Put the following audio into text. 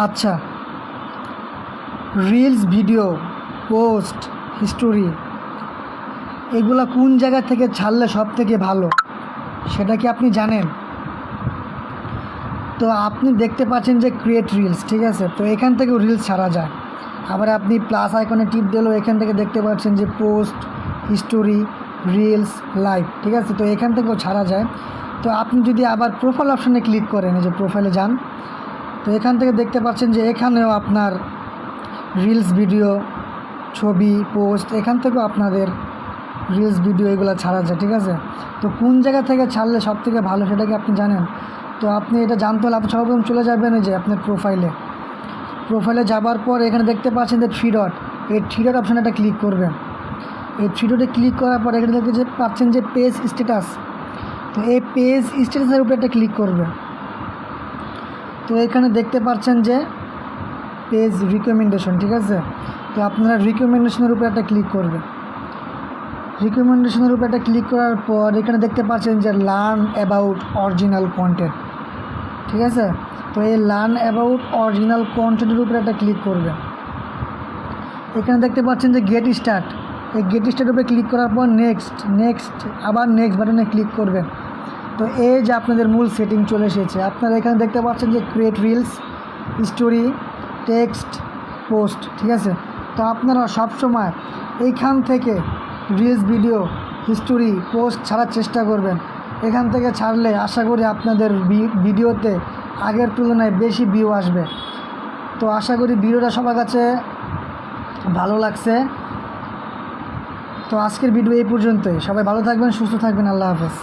আচ্ছা, reels, video, post, history এগুলা কোন জায়গা থেকে ছাড়লে সব থেকে ভালো সেটা কি আপনি জানেন? তো আপনি দেখতে পাচ্ছেন যে ক্রিয়েট রিলস, ঠিক আছে? তো এখান থেকেও রিলস ছাড়া যায়। আবার আপনি প্লাস আইকনে টিপ দিলেও এখান থেকে দেখতে পাচ্ছেন যে পোস্ট, হিস্টোরি, রিলস, লাইভ, ঠিক আছে? তো এখান থেকেও ছাড়া যায়। তো আপনি যদি আবার প্রোফাইল অপশানে ক্লিক করেন, এই যে প্রোফাইলে যান, তো এখান থেকে দেখতে পাচ্ছেন যে এখানেও আপনার রিলস, ভিডিও, ছবি, পোস্ট এখান থেকেও আপনাদের রিলস, ভিডিও এগুলো ছাড়া যায়, ঠিক আছে? তো কোন জায়গা থেকে ছাড়লে সব থেকে ভালো সেটা কি আপনি জানেন? তো আপনি এটা জানতে হলে আপনি সর্বপ্রথম চলে যাবেন এই যে আপনার প্রোফাইলে যাবার পর এখানে দেখতে পাচ্ছেন যে থ্রি ডট, এই থ্রি ডট অপশানে একটা ক্লিক করবেন। এই থ্রি ডটে ক্লিক করার পর এখানে দেখতে পাচ্ছেন যে পেজ স্ট্যাটাস, তো এই পেজ স্ট্যাটাসের উপরে একটা ক্লিক করবেন। তো এখানে দেখতে পাচ্ছেন যে পেজ রিকমেন্ডেশন, ঠিক আছে? তো আপনারা রিকমেন্ডেশনের উপরে একটা ক্লিক করবেন। রিকমেন্ডেশনের উপরে একটা ক্লিক করার পর এখানে দেখতে পাচ্ছেন যে লার্ন অ্যাবাউট অরিজিনাল কন্টেন্ট, ঠিক আছে? তো এই লার্ন অ্যাবাউট অরিজিনাল কন্টেন্টের উপরে একটা ক্লিক করবেন। এখানে দেখতে পাচ্ছেন যে গেট স্টার্ট, এই গেট স্টার্টের উপরে ক্লিক করার পর নেক্সট আবার নেক্সট বাটনে ক্লিক করবেন। তো এই যে আপনাদের মূল সেটিং চলে এসেছে। আপনারা এখানে দেখতে পাচ্ছেন যে create reels, story, text, post, ঠিক আছে? তো আপনারা সবসময় এইখান থেকে রিলস, ভিডিও, হিস্টোরি, পোস্ট ছাড়ার চেষ্টা করবেন। এখান থেকে ছাড়লে আশা করি আপনাদের ভিডিওতে আগের তুলনায় বেশি ভিউ আসবে। তো আশা করি ভিডিওটা সবার কাছে ভালো লাগছে। তো আজকের ভিডিও এই পর্যন্তই। সবাই ভালো থাকবেন, সুস্থ থাকবেন। আল্লাহ হাফেজ।